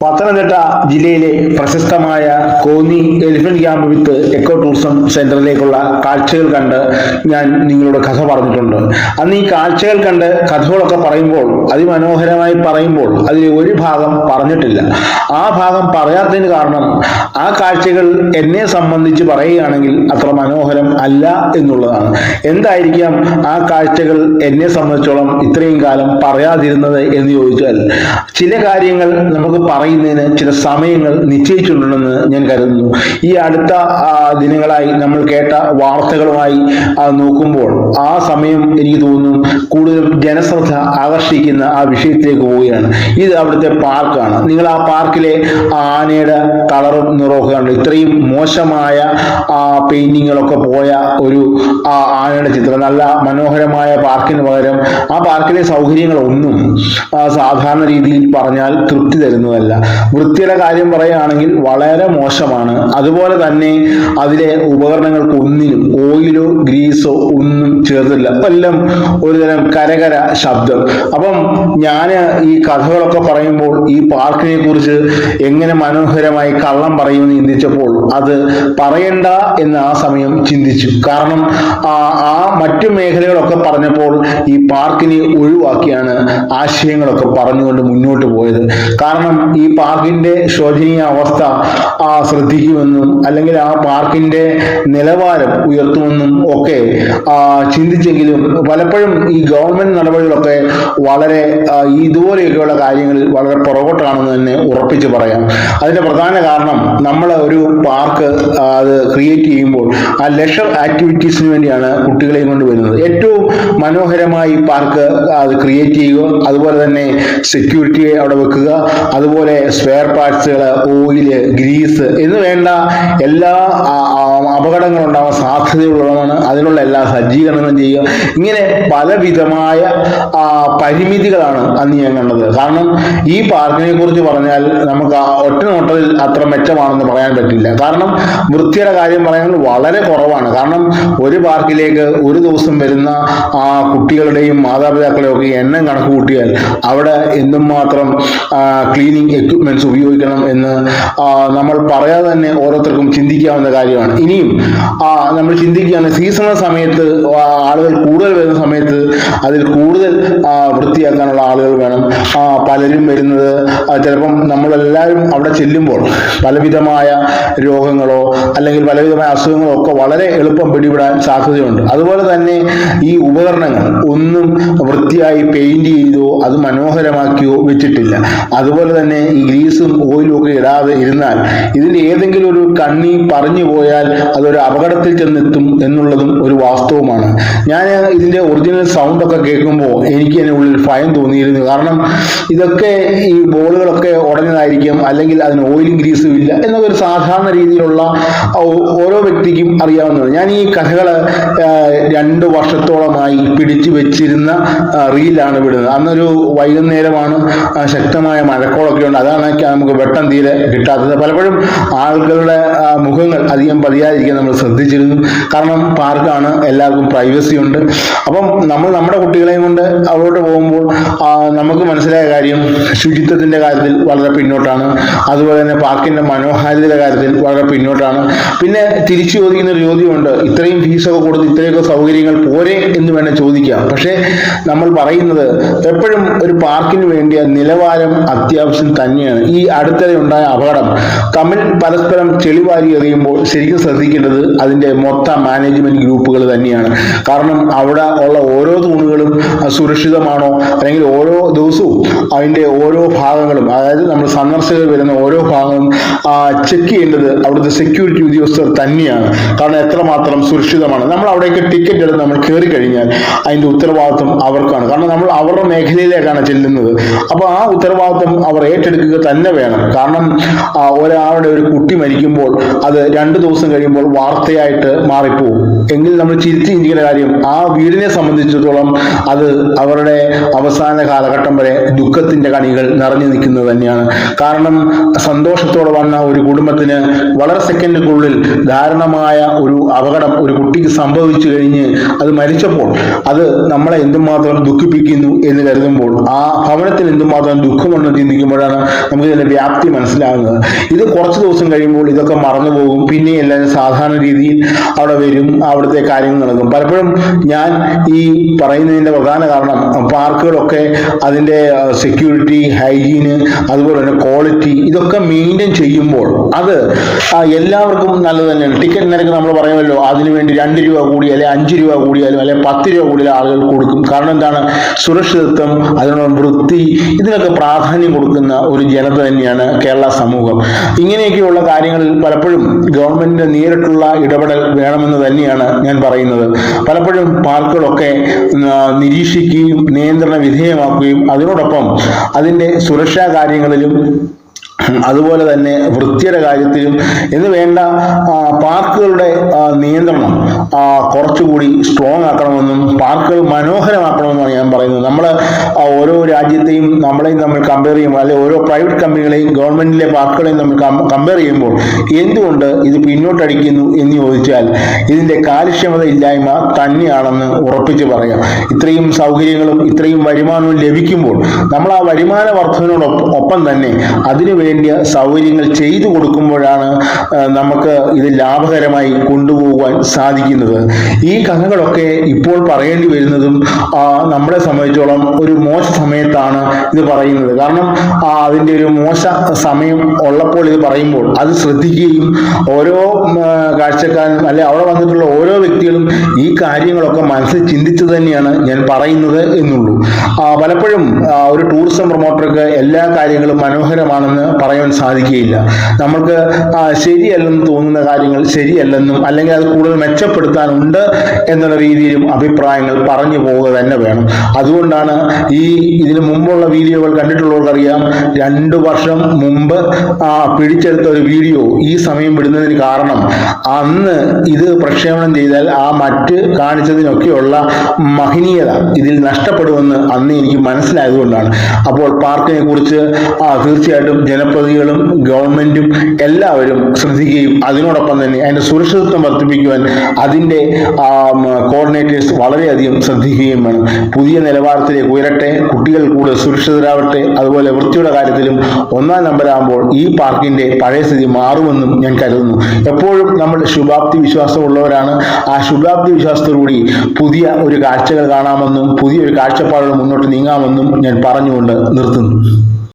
പത്തനംതിട്ട ജില്ലയിലെ പ്രശസ്തമായ Konni elephant camp വിത്ത് eco tourism സെന്ററിലേക്കുള്ള കാഴ്ചകൾ കണ്ട് ഞാൻ നിങ്ങളോട് കഥ പറഞ്ഞിട്ടുണ്ട്. അന്ന് ഈ കാഴ്ചകൾ കണ്ട് കഥകളൊക്കെ പറയുമ്പോൾ അതിമനോഹരമായി പറയുമ്പോൾ അതിൽ ഒരു ഭാഗം പറഞ്ഞിട്ടില്ല. ആ ഭാഗം പറയാത്തതിന് കാരണം ആ കാഴ്ചകൾ എന്നെ സംബന്ധിച്ച് പറയുകയാണെങ്കിൽ അത്ര മനോഹരം അല്ല എന്നുള്ളതാണ്. എന്തായിരിക്കാം ആ കാഴ്ചകൾ എന്നെ സംബന്ധിച്ചോളം ഇത്രയും കാലം പറയാതിരുന്നത് എന്ന് ചോദിച്ചാൽ, ചില കാര്യങ്ങൾ നമുക്ക് പറയുന്നതിന് ചില സമയങ്ങൾ നിശ്ചയിച്ചിട്ടുണ്ടെന്ന് ഞാൻ കരുതുന്നു. ഈ അടുത്ത ദിനങ്ങളായി നമ്മൾ കേട്ട വാർത്തകളുമായി നോക്കുമ്പോൾ ആ സമയം എനിക്ക് തോന്നുന്നു കൂടുതലും ജനശ്രദ്ധ ആകർഷിക്കുന്ന ആ വിഷയത്തിലേക്ക് പോവുകയാണ്. ഇത് അവിടുത്തെ പാർക്കാണ്. നിങ്ങൾ ആ പാർക്കിലെ ആനയുടെ കളറും നിറമൊക്കെ കണ്ടു. ഇത്രയും മോശമായ പെയിന്റിങ്ങുകളൊക്കെ പോയ ഒരു ആനയുടെ ചിത്രം, നല്ല മനോഹരമായ പാർക്കിന് പകരം ആ പാർക്കിലെ സൗകര്യങ്ങളൊന്നും സാധാരണ രീതിയിൽ പറഞ്ഞാൽ തൃപ്തി തരുന്നതല്ല. വൃത്തിയുടെ കാര്യം പറയുകയാണെങ്കിൽ വളരെ മോശമാണ്. അതുപോലെ തന്നെ അതിലെ ഉപകരണങ്ങൾക്ക് ഒന്നിനും ഓയിലോ ഗ്രീസോ ഒന്നും ചേർത്തില്ല. എല്ലാം ഒരുതരം കരകര ശബ്ദം. അപ്പം ഞാൻ ഈ കഥകളൊക്കെ പറയുമ്പോൾ ഈ പാർക്കിനെ കുറിച്ച് എങ്ങനെ മനോഹരമായി കള്ളം പറയുമെന്ന് ചിന്തിച്ചപ്പോൾ അത് പറയണ്ട എന്ന് ആ സമയം ചിന്തിച്ചു. കാരണം ആ മറ്റു മേഖലകളൊക്കെ പറഞ്ഞപ്പോൾ ഈ പാർക്കിനെ ഒഴിവാക്കിയാണ് ആശയങ്ങളൊക്കെ പറഞ്ഞുകൊണ്ട് മുന്നോട്ട് പോയത്. കാരണം ഈ പാർക്കിന്റെ ശോചനീയ അവസ്ഥ ശ്രദ്ധിക്കുമെന്നും അല്ലെങ്കിൽ ആ പാർക്കിന്റെ നിലവാരം ഉയർത്തുമെന്നും ഒക്കെ ചിന്തിച്ചെങ്കിലും പലപ്പോഴും ഈ ഗവൺമെന്റ് നടപടികളൊക്കെ വളരെ ഇതുപോലെയൊക്കെയുള്ള കാര്യങ്ങളിൽ വളരെ പുറകോട്ടാണെന്ന് തന്നെ ഉറപ്പിച്ച് പറയാം. അതിന്റെ പ്രധാന കാരണം, നമ്മൾ ഒരു പാർക്ക് അത് ക്രിയേറ്റ് ചെയ്യുമ്പോൾ ആ ലെഷർ ആക്ടിവിറ്റീസിന് വേണ്ടിയാണ് കുട്ടികളെയും കൊണ്ട് വരുന്നത്. ഏറ്റവും മനോഹരമായി പാർക്ക് അത് ക്രിയേറ്റ് ചെയ്യുക, അതുപോലെ തന്നെ സെക്യൂരിറ്റിയെ അവിടെ വെക്കുക, അതുപോലെ സ്പെയർ പാർട്സുകൾ, ഓയില്, ഗ്രീസ് എന്ന് വേണ്ട എല്ലാ അപകടങ്ങളുണ്ടാവാൻ സാധ്യതയുള്ളതാണ്. അതിനുള്ള എല്ലാ സജ്ജീകരണങ്ങളും ചെയ്യുക. ഇങ്ങനെ പലവിധമായ പരിമിതികളാണ് അന്ന് ഞാൻ കണ്ടത്. കാരണം ഈ പാർക്കിനെ കുറിച്ച് പറഞ്ഞാൽ നമുക്ക് ഒറ്റ നോട്ടത്തിൽ അത്ര മെച്ചമാണെന്ന് പറയാൻ പറ്റില്ല. കാരണം വൃത്തിയുടെ കാര്യം പറയുന്നത് വളരെ കുറവാണ്. കാരണം ഒരു പാർക്കിലേക്ക് ഒരു ദിവസം വരുന്ന കുട്ടികളുടെയും മാതാപിതാക്കളെയും ഒക്കെ എണ്ണം കണക്ക് കൂട്ടിയാൽ അവിടെ എന്തും മാത്രം ക്ലീനിങ് എക്യുപ്മെന്റ്സ് ഉപയോഗിക്കണം എന്ന് നമ്മൾ പറയാതെ തന്നെ ഓരോരുത്തർക്കും ചിന്തിക്കാവുന്ന കാര്യമാണ്. ഇനിയും നമ്മൾ ചിന്തിക്കുകയാണ്, സീസണൽ സമയത്ത് ആളുകൾ കൂടുതൽ വരുന്ന സമയത്ത് അതിൽ കൂടുതൽ വൃത്തിയാക്കാനുള്ള ആളുകൾ വേണം. പലരും വരുന്നത് ചിലപ്പം നമ്മളെല്ലാവരും അവിടെ ചെല്ലുമ്പോൾ പലവിധമായ രോഗങ്ങളോ അല്ലെങ്കിൽ പലവിധമായ അസുഖങ്ങളോ ഒക്കെ വളരെ എളുപ്പം പിടിപെടാൻ സാധ്യതയുണ്ട്. അതുപോലെ തന്നെ ഈ ഉപകരണങ്ങൾ ഒന്നും വൃത്തിയായി പെയിന്റ് ചെയ്തോ അത് മനോഹരമാക്കിയോ വെച്ചിട്ടില്ല. അതുപോലെ തന്നെ ഈ ഗ്രീസും ഓയിലും ഒക്കെ ഇടാതെ ഇരുന്നാൽ ഇതിന്റെ ഏതെങ്കിലും ഒരു കണ്ണി പറഞ്ഞു പോയാൽ അതൊരു അപകടത്തിൽ ചെന്നെത്തും എന്നുള്ളതും ഒരു വാസ്തവമാണ്. ഞാൻ ഇതിന്റെ ഒറിജിനൽ സൗണ്ട് ഒക്കെ കേൾക്കുമ്പോൾ എനിക്ക് അതിന് ഉള്ളിൽ ഭയം തോന്നിയിരുന്നു. കാരണം ഇതൊക്കെ ഈ ബോളുകളൊക്കെ ഉടഞ്ഞതായിരിക്കും, അല്ലെങ്കിൽ അതിന് ഓയിലും ഗ്രീസും ഇല്ല എന്നൊക്കെ ഒരു സാധാരണ രീതിയിലുള്ള ഓരോ വ്യക്തിക്കും അറിയാവുന്നതാണ്. ഞാൻ ഈ കഥകള് 2 വർഷത്തോളമായി പിടിച്ചു വെച്ചിരുന്ന റീലാണ് വിടുന്നത്. അന്നൊരു വൈകുന്നേരമാണ്, ശക്തമായ മഴക്കോളൊക്കെ ഉണ്ട്. അതാണ് നമുക്ക് വെട്ടം തീരെ കിട്ടാത്തത്. പലപ്പോഴും ആളുകളുടെ മുഖങ്ങൾ അധികം പതിയാതിരിക്കാൻ നമ്മൾ ശ്രദ്ധിച്ചിരുന്നു. കാരണം പാർക്കാണ്, എല്ലാവർക്കും പ്രൈവസി ഉണ്ട്. അപ്പം നമ്മൾ നമ്മുടെ കുട്ടികളെയും കൊണ്ട് അവിടോട്ട് പോകുമ്പോൾ നമുക്ക് മനസ്സിലായ കാര്യം, ശുചിത്വത്തിന്റെ കാര്യത്തിൽ വളരെ പിന്നോട്ടാണ്. അതുപോലെ തന്നെ പാർക്കിന്റെ മനോഹാരിതയുടെ കാര്യത്തിൽ വളരെ പിന്നോട്ടാണ്. പിന്നെ തിരിച്ചു ചോദിക്കുന്ന ഒരു ചോദ്യമുണ്ട്, ഇത്രയും ഫീസൊക്കെ കൊടുത്ത് ഇത്രയൊക്കെ സൗകര്യങ്ങൾ പോരെ എന്ന് വേണം ചോദിക്കാം. പക്ഷേ നമ്മൾ പറയുന്നത് എപ്പോഴും ഒരു പാർക്കിന് വേണ്ടിയ നിലവാരം അത്യാവശ്യം തന്നെയാണ്. ഈ അടുത്തിടെ ഉണ്ടായ അപകടം തമ്മിൽ പരസ്പരം ചെളിവാരി എറിയുമ്പോൾ ശരിക്കും ശ്രദ്ധിക്കേണ്ടത് അതിന്റെ മൊത്തം മാനേജ്മെന്റ് ഗ്രൂപ്പുകൾ തന്നെയാണ്. കാരണം അവിടെ ഉള്ള ഓരോ തൂണുകളും സുരക്ഷിതമാണോ, അല്ലെങ്കിൽ ഓരോ ദിവസവും അതിന്റെ ഓരോ ഭാഗങ്ങളും, അതായത് നമ്മൾ സന്ദർശകർ വരുന്ന ഓരോ ഭാഗവും ചെക്ക് ചെയ്യേണ്ടത് അവിടുത്തെ സെക്യൂരിറ്റി ഉദ്യോഗസ്ഥർ തന്നെയാണ്. കാരണം എത്രമാത്രം സുരക്ഷിതമാണ്. നമ്മൾ അവിടേക്ക് ടിക്കറ്റ് എടുത്ത് നമ്മൾ കയറി കഴിഞ്ഞാൽ അതിന്റെ ഉത്തരവാദിത്വം അവർക്കാണ്. കാരണം നമ്മൾ അവരുടെ മേഖലയിലേക്കാണ് ചെല്ലുന്നത്. അപ്പോൾ ആ ഉത്തരവാദിത്വം അവർ ഏറ്റെടുക്കുക തന്നെ വേണം. കാരണം ഒരാളുടെ ഒരു കുട്ടി മരിക്കുമ്പോൾ അത് 2 ദിവസം കഴിയുമ്പോൾ വാർത്തയായിട്ട് മാറിപ്പോവും. എങ്കിൽ നമ്മൾ ചിന്തിക്കുന്ന കാര്യം, ആ വീടിനെ സംബന്ധിച്ചിടത്തോളം അത് അവരുടെ അവസാന കാലഘട്ടം വരെ ദുഃഖത്തിന്റെ കണികൾ നിറഞ്ഞു നിൽക്കുന്നത് തന്നെയാണ്. കാരണം സന്തോഷത്തോടെ വന്ന ഒരു കുടുംബത്തിന് വളരെ സെക്കൻഡുകൾക്കുള്ളിൽ ദാരുണമായ ഒരു അപകടം ഒരു കുട്ടിക്ക് സംഭവിച്ചു കഴിഞ്ഞ് അത് മരിച്ചപ്പോൾ അത് നമ്മളെ എന്തുമാത്രം ദുഃഖിപ്പിക്കുന്നു എന്ന് കരുതുമ്പോൾ ആ ഭവനത്തിന് എന്തുമാത്രം ദുഃഖമുണ്ടെന്ന് ചിന്തിക്കുമ്പോഴാണ് നമുക്ക് ഇതിന്റെ വ്യാപ്തി മനസ്സിലാകുന്നത്. ഇത് കുറച്ച് ദിവസം കഴിയുമ്പോൾ ഇതൊക്കെ മറന്നുപോകും. പിന്നെ എല്ലാവരും സാധാരണ രീതിയിൽ അവിടെ വരും, അവിടുത്തെ കാര്യങ്ങൾ നടക്കും. പലപ്പോഴും ഞാൻ ഈ പറയുന്നതിന്റെ പ്രധാന കാരണം പാർക്കുകളൊക്കെ അതിന്റെ സെക്യൂരിറ്റി, ഹൈജീന്, അതുപോലെ തന്നെ ക്വാളിറ്റി ഇതൊക്കെ മെയിൻറ്റെയിൻ ചെയ്യുമ്പോൾ അത് എല്ലാവർക്കും നല്ലത് തന്നെയാണ്. ടിക്കറ്റ് നിരക്ക് നമ്മൾ പറയുമല്ലോ, അതിനുവേണ്ടി 2 രൂപ കൂടി അല്ലെ 5 രൂപ കൂടിയാലും അല്ലെ 10 രൂപ കൂടിയാലും ആളുകൾ കൊടുക്കും. കാരണം എന്താണ്? സുരക്ഷിതത്വം, അതിനുള്ള വൃത്തി, ഇതിനൊക്കെ പ്രാധാന്യം കൊടുക്കുന്ന ഒരു ജനത തന്നെയാണ് കേരള സമൂഹം. ഇങ്ങനെയൊക്കെയുള്ള കാര്യങ്ങളിൽ പലപ്പോഴും ഗവൺമെന്റിന്റെ നേരിട്ടുള്ള ഇടപെടൽ വേണമെന്ന് തന്നെയാണ് ഞാൻ പറയുന്നത്. പലപ്പോഴും പാർക്കുകളൊക്കെ നിരീക്ഷിക്കുകയും നിയന്ത്രണ വിധേയമാക്കുകയും അതിനോടൊപ്പം അതിന്റെ സുരക്ഷാ കാര്യങ്ങളിലും അതുപോലെ തന്നെ വൃത്തിയുടെ കാര്യത്തിലും എന്ന് വേണ്ട പാർക്കുകളുടെ നിയന്ത്രണം കുറച്ചുകൂടി സ്ട്രോങ് ആക്കണമെന്നും പാർക്കുകൾ മനോഹരമാക്കണമെന്നാണ് ഞാൻ പറയുന്നത്. നമ്മൾ ഓരോ രാജ്യത്തെയും നമ്മളെയും തമ്മിൽ കമ്പയർ ചെയ്യുമ്പോൾ അല്ലെങ്കിൽ ഓരോ പ്രൈവറ്റ് കമ്പനികളെയും ഗവൺമെന്റിലെ പാർക്കുകളെയും തമ്മിൽ കമ്പയർ ചെയ്യുമ്പോൾ എന്തുകൊണ്ട് ഇത് പിന്നോട്ടടിക്കുന്നു എന്ന് ചോദിച്ചാൽ ഇതിന്റെ കാര്യക്ഷമത ഇല്ലായ്മ തന്നെയാണെന്ന് ഉറപ്പിച്ച് പറയാം. ഇത്രയും സൗകര്യങ്ങളും ഇത്രയും വരുമാനവും ലഭിക്കുമ്പോൾ നമ്മൾ ആ വരുമാന വർധനയോടൊപ്പം തന്നെ അതിനു വേണ്ടിയ സൗകര്യങ്ങൾ ചെയ്തു കൊടുക്കുമ്പോഴാണ് നമുക്ക് ഇത് ലാഭകരമായി കൊണ്ടുപോകാൻ സാധിക്കുന്നത്. ഈ കഥകളൊക്കെ ഇപ്പോൾ പറയേണ്ടി വരുന്നതും നമ്മളെ സംബന്ധിച്ചോളം ഒരു മോശ സമയത്താണ് ഇത് പറയുന്നത്. കാരണം അതിൻ്റെ ഒരു മോശ സമയം ഉള്ളപ്പോൾ ഇത് പറയുമ്പോൾ അത് ശ്രദ്ധിക്കുകയും ഓരോ കാഴ്ചക്കാരനും അല്ലെ അവിടെ വന്നിട്ടുള്ള ഓരോ വ്യക്തികളും ഈ കാര്യങ്ങളൊക്കെ മനസ്സിൽ ചിന്തിച്ചു തന്നെയാണ് ഞാൻ പറയുന്നത് എന്നുള്ളൂ. പലപ്പോഴും ഒരു ടൂറിസം പ്രൊമോട്ടർക്ക് എല്ലാ കാര്യങ്ങളും മനോഹരമാണെന്ന് പറയാൻ സാധിക്കുകയില്ല. നമ്മൾക്ക് ശരിയല്ലെന്ന് തോന്നുന്ന കാര്യങ്ങൾ ശരിയല്ലെന്നും അല്ലെങ്കിൽ അത് കൂടുതൽ മെച്ചപ്പെടുത്താനുണ്ട് എന്നുള്ള രീതിയിലും അഭിപ്രായങ്ങൾ പറഞ്ഞു പോവുക തന്നെ വേണം. അതുകൊണ്ടാണ് ഇതിനു മുമ്പുള്ള വീഡിയോകൾ കണ്ടിട്ടുള്ളവർക്കറിയാം, 2 വർഷം മുമ്പ് പിടിച്ചെടുത്ത ഒരു വീഡിയോ ഈ സമയം വിടുന്നതിന് കാരണം അന്ന് ഇത് പ്രക്ഷേപണം ചെയ്താൽ മറ്റ് കാണിച്ചതിനൊക്കെയുള്ള മഹനീയത ഇതിൽ നഷ്ടപ്പെടുമെന്ന് അന്ന് എനിക്ക് മനസ്സിലായതുകൊണ്ടാണ്. അപ്പോൾ പാർക്കിനെ കുറിച്ച് തീർച്ചയായിട്ടും ജനപ്രതിനിധികളും ഗവൺമെന്റും എല്ലാവരും ശ്രദ്ധിക്കുകയും അതിനോടൊപ്പം തന്നെ അതിന്റെ സുരക്ഷിതത്വം വർദ്ധിപ്പിക്കുവാൻ അതിന്റെ കോർഡിനേറ്റേഴ്സ് വളരെയധികം ശ്രദ്ധിക്കുകയും വേണം. പുതിയ നിലവാരത്തിലേക്ക് ഉയരട്ടെ, കുട്ടികൾ കൂടുതൽ സുരക്ഷിതരാവട്ടെ. അതുപോലെ വൃത്തിയുടെ കാര്യത്തിലും 1ാം നമ്പരാകുമ്പോൾ ഈ പാർക്കിന്റെ പഴയ സ്ഥിതി മാറുമെന്നും ഞാൻ കരുതുന്നു. എപ്പോഴും നമ്മൾ ശുഭാപ്തി വിശ്വാസമുള്ളവരാണ്. ആ ശുഭാപ്തി വിശ്വാസത്തോടുകൂടി പുതിയ ഒരു കാഴ്ചകൾ കാണാമെന്നും പുതിയൊരു കാഴ്ചപ്പാടുകൾ മുന്നോട്ട് നീങ്ങാമെന്നും ഞാൻ പറഞ്ഞുകൊണ്ട് നിർത്തുന്നു.